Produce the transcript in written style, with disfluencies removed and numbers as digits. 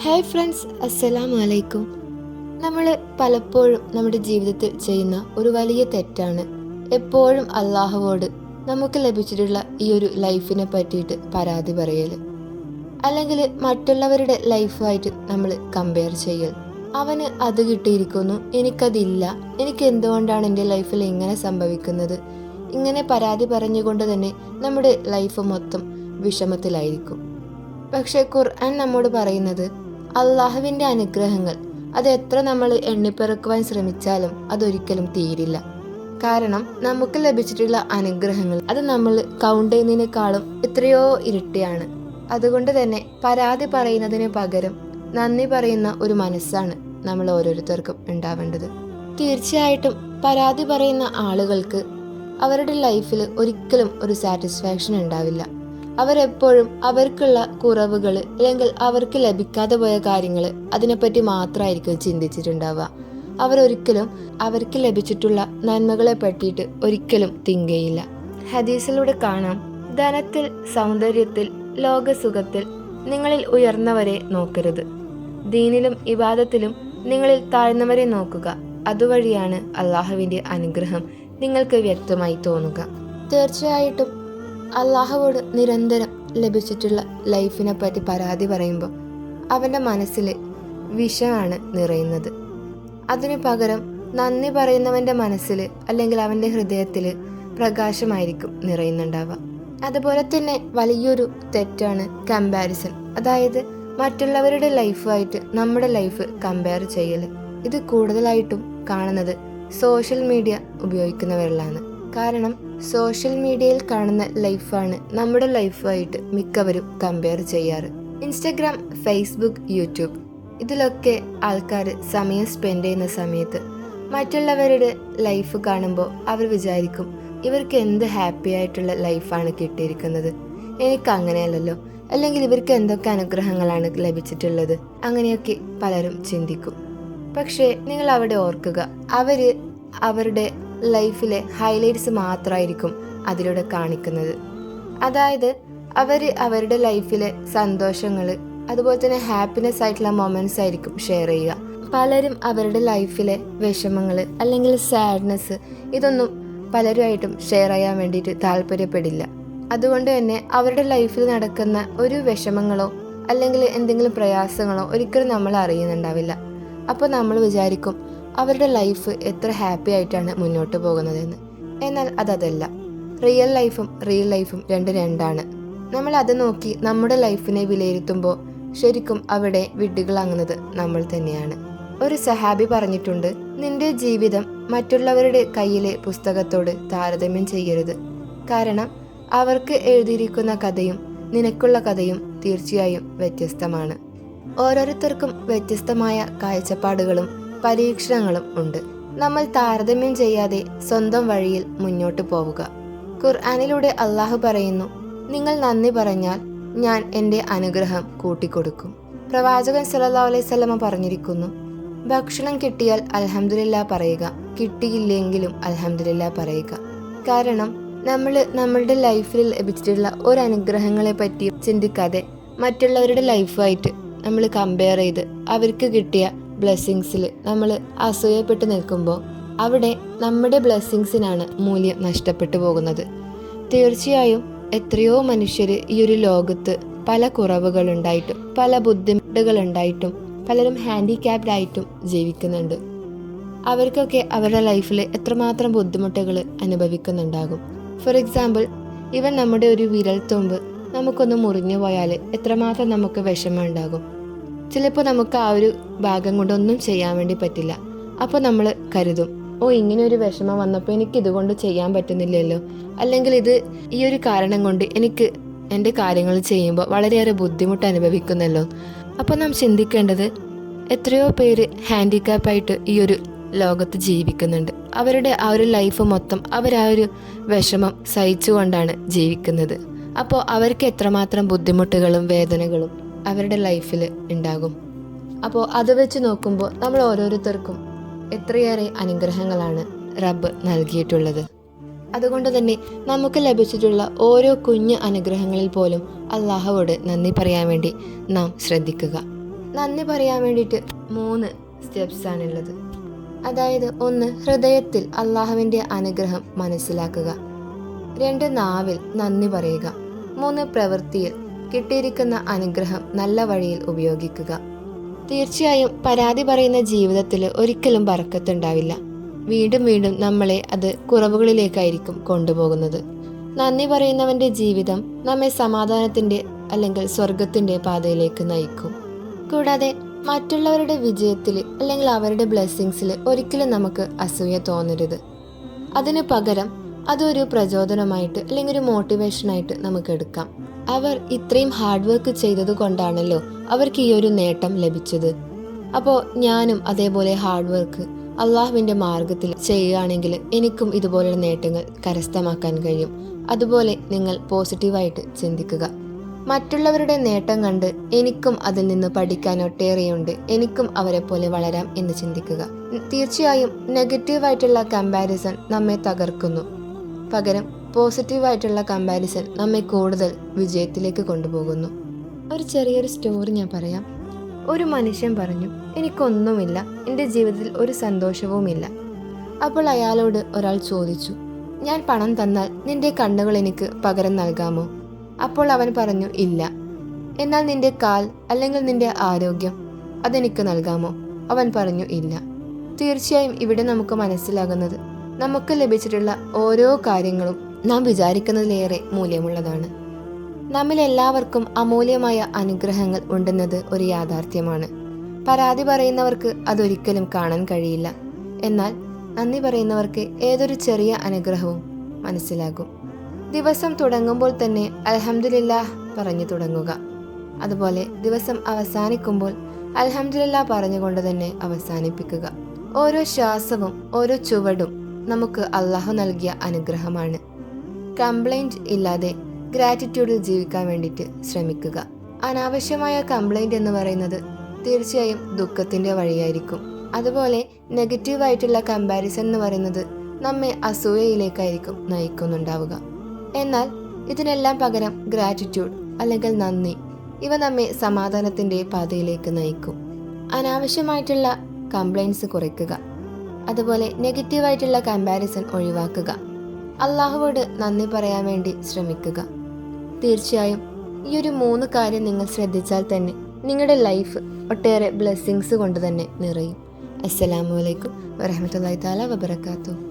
Hi friends, അസ്സലാമു അലൈക്കും. നമ്മൾ പലപ്പോഴും നമ്മുടെ ജീവിതത്തിൽ ചെയ്യുന്ന ഒരു വലിയ തെറ്റാണ് എപ്പോഴും അള്ളാഹുവോട് നമുക്ക് ലഭിച്ചിട്ടുള്ള ഈ ഒരു ലൈഫിനെ പറ്റിയിട്ട് പരാതി പറയൽ, അല്ലെങ്കിൽ മറ്റുള്ളവരുടെ ലൈഫായിട്ട് നമ്മൾ കമ്പയർ ചെയ്യൽ. അവന് അത് കിട്ടിയിരിക്കുന്നു, എനിക്കതില്ല, എനിക്ക് എന്തുകൊണ്ടാണ് എൻ്റെ ലൈഫിൽ ഇങ്ങനെ സംഭവിക്കുന്നത്, ഇങ്ങനെ പരാതി പറഞ്ഞുകൊണ്ട് തന്നെ നമ്മുടെ ലൈഫ് മൊത്തം വിഷമത്തിലായിരിക്കും. പക്ഷെ ഖുർആൻ നമ്മോട് പറയുന്നത് അള്ളാഹുവിൻ്റെ അനുഗ്രഹങ്ങൾ അത് എത്ര നമ്മൾ എണ്ണിപ്പെറുക്കുവാൻ ശ്രമിച്ചാലും അതൊരിക്കലും തീരില്ല. കാരണം നമുക്ക് ലഭിച്ചിട്ടുള്ള അനുഗ്രഹങ്ങൾ അത് നമ്മൾ കൗണ്ട് ചെയ്യുന്നതിനേക്കാളും എത്രയോ ഇരട്ടിയാണ്. അതുകൊണ്ട് തന്നെ പരാതി പറയുന്നതിന് പകരം നന്ദി പറയുന്ന ഒരു മനസ്സാണ് നമ്മൾ ഓരോരുത്തർക്കും ഉണ്ടാവേണ്ടത്. തീർച്ചയായിട്ടും പരാതി പറയുന്ന ആളുകൾക്ക് അവരുടെ ലൈഫിൽ ഒരിക്കലും ഒരു സാറ്റിസ്ഫാക്ഷൻ ഉണ്ടാവില്ല. അവരെപ്പോഴും അവർക്കുള്ള കുറവുകൾ അല്ലെങ്കിൽ അവർക്ക് ലഭിക്കാതെ പോയ കാര്യങ്ങൾ അതിനെപ്പറ്റി മാത്രമായിരിക്കും ചിന്തിച്ചിട്ടുണ്ടാവുക. അവരൊരിക്കലും അവർക്ക് ലഭിച്ചിട്ടുള്ള നന്മകളെ പറ്റിയിട്ട് ഒരിക്കലും തിങ്ക് ചെയ്യില്ല. ഹദീസിലൂടെ കാണാം, ധനത്തിൽ, സൗന്ദര്യത്തിൽ, ലോകസുഖത്തിൽ നിങ്ങളിൽ ഉയർന്നവരെ നോക്കരുത്, ദീനിലും ഇബാദത്തിലും നിങ്ങളിൽ താഴ്ന്നവരെ നോക്കുക, അതുവഴിയാണ് അള്ളാഹുവിൻ്റെ അനുഗ്രഹം നിങ്ങൾക്ക് വ്യക്തമായി തോന്നുക. തീർച്ചയായിട്ടും അള്ളാഹുവോട് നിരന്തരം ലഭിച്ചിട്ടുള്ള ലൈഫിനെ പറ്റി പരാതി പറയുമ്പോൾ അവൻ്റെ മനസ്സിൽ വിഷമാണ് നിറയുന്നത്. അതിനു പകരം നന്ദി പറയുന്നവൻ്റെ മനസ്സിൽ അല്ലെങ്കിൽ അവൻ്റെ ഹൃദയത്തിൽ പ്രകാശമായിരിക്കും നിറയുന്നുണ്ടാവുക. അതുപോലെ തന്നെ വലിയൊരു തെറ്റാണ് കമ്പാരിസൺ, അതായത് മറ്റുള്ളവരുടെ ലൈഫുമായിട്ട് നമ്മുടെ ലൈഫ് കമ്പയർ ചെയ്യൽ. ഇത് കൂടുതലായിട്ടും കാണുന്നത് സോഷ്യൽ മീഡിയ ഉപയോഗിക്കുന്നവരിലാണ്. കാരണം സോഷ്യൽ മീഡിയയിൽ കാണുന്ന ലൈഫാണ് നമ്മുടെ ലൈഫായിട്ട് മിക്കവരും കമ്പയർ ചെയ്യാറ്. ഇൻസ്റ്റഗ്രാം, ഫേസ്ബുക്ക്, യൂട്യൂബ് ഇതിലൊക്കെ ആൾക്കാർ സമയം സ്പെൻഡ് ചെയ്യുന്ന സമയത്ത് മറ്റുള്ളവരുടെ ലൈഫ് കാണുമ്പോൾ അവർ വിചാരിക്കും, ഇവർക്ക് എന്ത് ഹാപ്പി ആയിട്ടുള്ള ലൈഫാണ് കിട്ടിയിരിക്കുന്നത്, എനിക്ക് അങ്ങനെയല്ലല്ലോ, അല്ലെങ്കിൽ ഇവർക്ക് എന്തൊക്കെ അനുഗ്രഹങ്ങളാണ് ലഭിച്ചിട്ടുള്ളത്, അങ്ങനെയൊക്കെ പലരും ചിന്തിക്കും. പക്ഷേ നിങ്ങൾ അവിടെ ഓർക്കുക, അവരുടെ ലൈഫിലെ ഹൈലൈറ്റ്സ് മാത്രമായിരിക്കും അതിലൂടെ കാണിക്കുന്നത്. അതായത് അവരുടെ ലൈഫിലെ സന്തോഷങ്ങൾ, അതുപോലെ തന്നെ ഹാപ്പിനെസ് ആയിട്ടുള്ള മൊമെന്റ്സ് ആയിരിക്കും ഷെയർ ചെയ്യുക. പലരും അവരുടെ ലൈഫിലെ വിഷമങ്ങൾ അല്ലെങ്കിൽ സാഡ്നെസ് ഇതൊന്നും പലരുമായിട്ടും ഷെയർ ചെയ്യാൻ വേണ്ടിയിട്ട് താല്പര്യപ്പെടില്ല. അതുകൊണ്ട് തന്നെ അവരുടെ ലൈഫിൽ നടക്കുന്ന ഒരു വിഷമങ്ങളോ അല്ലെങ്കിൽ എന്തെങ്കിലും പ്രയാസങ്ങളോ ഒരിക്കലും നമ്മൾ അറിയുന്നുണ്ടാവില്ല. അപ്പോൾ നമ്മൾ വിചാരിക്കും അവരുടെ ലൈഫ് എത്ര ഹാപ്പി ആയിട്ടാണ് മുന്നോട്ട് പോകുന്നതെന്ന്. എന്നാൽ അതല്ല. റിയൽ ലൈഫും രണ്ടാണ്. നമ്മൾ അത് നോക്കി നമ്മുടെ ലൈഫിനെ വിലയിരുത്തുമ്പോൾ ശരിക്കും അവിടെ വിഡ്ഢികളാകുന്നത് നമ്മൾ തന്നെയാണ്. ഒരു സഹാബി പറഞ്ഞിട്ടുണ്ട്, നിന്റെ ജീവിതം മറ്റുള്ളവരുടെ കയ്യിലെ പുസ്തകത്തോട് താരതമ്യം ചെയ്യരുത്. കാരണം അവർക്ക് എഴുതിയിരിക്കുന്ന കഥയും നിനക്കുള്ള കഥയും തീർച്ചയായും വ്യത്യസ്തമാണ്. ഓരോരുത്തർക്കും വ്യത്യസ്തമായ കാഴ്ചപ്പാടുകളും പരീക്ഷണങ്ങളും ഉണ്ട്. നമ്മൾ താരതമ്യം ചെയ്യാതെ സ്വന്തം വഴിയിൽ മുന്നോട്ട് പോവുക. ഖുർആനിലൂടെ അള്ളാഹു പറയുന്നു, നിങ്ങൾ നന്ദി പറഞ്ഞാൽ ഞാൻ എൻ്റെ അനുഗ്രഹം കൂട്ടിക്കൊടുക്കും. പ്രവാചകൻ സല്ലല്ലാഹു അലൈഹി വസല്ലമ പറഞ്ഞിരിക്കുന്നു, ഭക്ഷണം കിട്ടിയാൽ അൽഹംദുലില്ലാ പറയുക, കിട്ടിയില്ലെങ്കിലും അൽഹംദുലില്ലാ പറയുക. കാരണം നമ്മൾ നമ്മളുടെ ലൈഫിൽ ലഭിച്ചിട്ടുള്ള ഒരു അനുഗ്രഹങ്ങളെ പറ്റി ചിന്തിക്കാതെ മറ്റുള്ളവരുടെ ലൈഫായിട്ട് നമ്മൾ കമ്പയർ ചെയ്ത് അവർക്ക് കിട്ടിയ ബ്ലെസ്സിങ്സിൽ നമ്മൾ അസൂയപ്പെട്ട് നിൽക്കുമ്പോൾ അവിടെ നമ്മുടെ ബ്ലെസ്സിങ്സിനാണ് മൂല്യം നഷ്ടപ്പെട്ടു പോകുന്നത്. തീർച്ചയായും എത്രയോ മനുഷ്യർ ഈ ഒരു ലോകത്ത് പല കുറവുകളുണ്ടായിട്ടും പല ബുദ്ധിമുട്ടുകളുണ്ടായിട്ടും പലരും ഹാൻഡിക്യാപ്ഡ് ആയിട്ടും ജീവിക്കുന്നുണ്ട്. അവർക്കൊക്കെ അവരുടെ ലൈഫിൽ എത്രമാത്രം ബുദ്ധിമുട്ടുകൾ അനുഭവിക്കുന്നുണ്ടാകും. ഫോർ എക്സാമ്പിൾ, ഇവൻ നമ്മുടെ ഒരു വിരൽ തുമ്പ് നമുക്കൊന്ന് മുറിഞ്ഞു പോയാൽ എത്രമാത്രം നമുക്ക് വിഷമം ഉണ്ടാകും. ചിലപ്പോൾ നമുക്ക് ആ ഒരു ഭാഗം കൊണ്ടൊന്നും ചെയ്യാൻ വേണ്ടി പറ്റില്ല. അപ്പോൾ നമ്മൾ കരുതും, ഇങ്ങനെ ഒരു വിഷമം വന്നപ്പോൾ എനിക്ക് ഇതുകൊണ്ട് ചെയ്യാൻ പറ്റുന്നില്ലല്ലോ, അല്ലെങ്കിൽ ഈ ഒരു കാരണം കൊണ്ട് എനിക്ക് എൻ്റെ കാര്യങ്ങൾ ചെയ്യുമ്പോൾ വളരെയേറെ ബുദ്ധിമുട്ട് അനുഭവിക്കുന്നല്ലോ. അപ്പോൾ നാം ചിന്തിക്കേണ്ടത്, എത്രയോ പേര് ഹാൻഡിക്യാപ്പായിട്ട് ഈ ഒരു ലോകത്ത് ജീവിക്കുന്നുണ്ട്. അവരുടെ ആ ഒരു ലൈഫ് മൊത്തം ആ ഒരു വിഷമം സഹിച്ചുകൊണ്ടാണ് ജീവിക്കുന്നത്. അപ്പോൾ അവർക്ക് എത്രമാത്രം ബുദ്ധിമുട്ടുകളും വേദനകളും അവരുടെ ലൈഫിൽ ഉണ്ടാകും. അപ്പോൾ അത് വെച്ച് നോക്കുമ്പോൾ നമ്മൾ ഓരോരുത്തർക്കും എത്രയേറെ അനുഗ്രഹങ്ങളാണ് റബ്ബ് നൽകിയിട്ടുള്ളത്. അതുകൊണ്ട് തന്നെ നമുക്ക് ലഭിച്ചിട്ടുള്ള ഓരോ കുഞ്ഞു അനുഗ്രഹങ്ങളിൽ പോലും അള്ളാഹുവോട് നന്ദി പറയാൻ വേണ്ടി നാം ശ്രദ്ധിക്കുക. നന്ദി പറയാൻ വേണ്ടിയിട്ട് 3 സ്റ്റെപ്സ് ആണുള്ളത്. അതായത് 1 ഹൃദയത്തിൽ അള്ളാഹുവിൻ്റെ അനുഗ്രഹം മനസ്സിലാക്കുക, 2 നാവിൽ നന്ദി പറയുക, 3 പ്രവൃത്തിയിൽ കിട്ടിയിരിക്കുന്ന അനുഗ്രഹം നല്ല വഴിയിൽ ഉപയോഗിക്കുക. തീർച്ചയായും പരാതി പറയുന്ന ജീവിതത്തിൽ ഒരിക്കലും ബർക്കത്തുണ്ടാവില്ല. വീണ്ടും വീണ്ടും നമ്മളെ അത് കുറവുകളിലേക്കായിരിക്കും കൊണ്ടുപോകുന്നത്. നന്ദി പറയുന്നവൻ്റെ ജീവിതം നമ്മെ സമാധാനത്തിൻ്റെ അല്ലെങ്കിൽ സ്വർഗത്തിൻ്റെ പാതയിലേക്ക് നയിക്കും. കൂടാതെ മറ്റുള്ളവരുടെ വിജയത്തിൽ അല്ലെങ്കിൽ അവരുടെ ബ്ലെസ്സിങ്സിൽ ഒരിക്കലും നമുക്ക് അസൂയ തോന്നരുത്. അതിന് പകരം അതൊരു പ്രചോദനമായിട്ട് അല്ലെങ്കിൽ ഒരു മോട്ടിവേഷനായിട്ട് നമുക്ക് എടുക്കാം. അവർ ഇത്രയും ഹാർഡ് വർക്ക് ചെയ്തത് കൊണ്ടാണല്ലോ അവർക്ക് ഈ ഒരു നേട്ടം ലഭിച്ചത്. അപ്പോൾ ഞാനും അതേപോലെ ഹാർഡ് വർക്ക് അള്ളാഹുവിൻ്റെ മാർഗത്തിൽ ചെയ്യുകയാണെങ്കിൽ എനിക്കും ഇതുപോലുള്ള നേട്ടങ്ങൾ കരസ്ഥമാക്കാൻ കഴിയും. അതുപോലെ നിങ്ങൾ പോസിറ്റീവായിട്ട് ചിന്തിക്കുക. മറ്റുള്ളവരുടെ നേട്ടം കണ്ട് എനിക്കും അതിൽ നിന്ന് പഠിക്കാൻ ഒട്ടേറെയുണ്ട്, എനിക്കും അവരെ പോലെ വളരാം എന്ന് ചിന്തിക്കുക. തീർച്ചയായും നെഗറ്റീവായിട്ടുള്ള കമ്പാരിസൺ നമ്മെ തകർക്കുന്നു. പകരം പോസിറ്റീവായിട്ടുള്ള കമ്പാരിസൺ നമ്മെ കൂടുതൽ വിജയത്തിലേക്ക് കൊണ്ടുപോകുന്നു. ഒരു ചെറിയൊരു സ്റ്റോറി ഞാൻ പറയാം. ഒരു മനുഷ്യൻ പറഞ്ഞു, എനിക്കൊന്നുമില്ല, എൻ്റെ ജീവിതത്തിൽ ഒരു സന്തോഷവുമില്ല. അപ്പോൾ അയാളോട് ഒരാൾ ചോദിച്ചു, ഞാൻ പണം തന്നാൽ നിന്റെ കണ്ണുകൾ എനിക്ക് പകരം നൽകാമോ? അപ്പോൾ അവൻ പറഞ്ഞു, ഇല്ല. എന്നാൽ നിന്റെ കാൽ അല്ലെങ്കിൽ നിന്റെ ആരോഗ്യം അതെനിക്ക് നൽകാമോ? അവൻ പറഞ്ഞു, ഇല്ല. തീർച്ചയായും ഇവിടെ നമുക്ക് മനസ്സിലാകുന്നത് നമുക്ക് ലഭിച്ചിട്ടുള്ള ഓരോ കാര്യങ്ങളും നാം വിചാരിക്കുന്നതിലേറെ മൂല്യമുള്ളതാണ്. നമ്മിൽ എല്ലാവർക്കും അമൂല്യമായ അനുഗ്രഹങ്ങൾ ഉണ്ടെന്നത് ഒരു യാഥാർത്ഥ്യമാണ്. പരാതി പറയുന്നവർക്ക് അതൊരിക്കലും കാണാൻ കഴിയില്ല. എന്നാൽ നന്ദി പറയുന്നവർക്ക് ഏതൊരു ചെറിയ അനുഗ്രഹവും മനസ്സിലാകും. ദിവസം തുടങ്ങുമ്പോൾ തന്നെ അൽഹംദുലില്ലാഹ് പറഞ്ഞു തുടങ്ങുക. അതുപോലെ ദിവസം അവസാനിക്കുമ്പോൾ അൽഹംദുലില്ലാഹ് പറഞ്ഞുകൊണ്ട് തന്നെ അവസാനിപ്പിക്കുക. ഓരോ ശ്വാസവും ഓരോ ചുവടും നമുക്ക് അള്ളാഹു നൽകിയ അനുഗ്രഹമാണ്. കംപ്ലൈൻറ്റ് ഇല്ലാതെ ഗ്രാറ്റിറ്റ്യൂഡിൽ ജീവിക്കാൻ വേണ്ടിയിട്ട് ശ്രമിക്കുക. അനാവശ്യമായ കംപ്ലൈൻറ്റ് എന്ന് പറയുന്നത് തീർച്ചയായും ദുഃഖത്തിൻ്റെ വഴിയായിരിക്കും. അതുപോലെ നെഗറ്റീവായിട്ടുള്ള കമ്പാരിസൺ എന്ന് പറയുന്നത് നമ്മെ അസൂയയിലേക്കായിരിക്കും നയിക്കുന്നുണ്ടാവുക. എന്നാൽ ഇതിനെല്ലാം പകരം ഗ്രാറ്റിറ്റ്യൂഡ് അല്ലെങ്കിൽ നന്ദി, ഇവ നമ്മെ സമാധാനത്തിൻ്റെ പാതയിലേക്ക് നയിക്കും. അനാവശ്യമായിട്ടുള്ള കംപ്ലൈൻറ്റ്സ് കുറയ്ക്കുക. അതുപോലെ നെഗറ്റീവായിട്ടുള്ള കമ്പാരിസൺ ഒഴിവാക്കുക. അള്ളാഹുവോട് നന്ദി പറയാൻ വേണ്ടി ശ്രമിക്കുക. തീർച്ചയായും ഈ ഒരു 3 കാര്യം നിങ്ങൾ ശ്രദ്ധിച്ചാൽ തന്നെ നിങ്ങളുടെ ലൈഫ് ഒട്ടേറെ ബ്ലെസ്സിങ്സ് കൊണ്ട് തന്നെ നിറയും. അസ്സലാമു അലൈക്കും വറഹ്മത്തുള്ളാഹി തആല വബറകാതുഹു.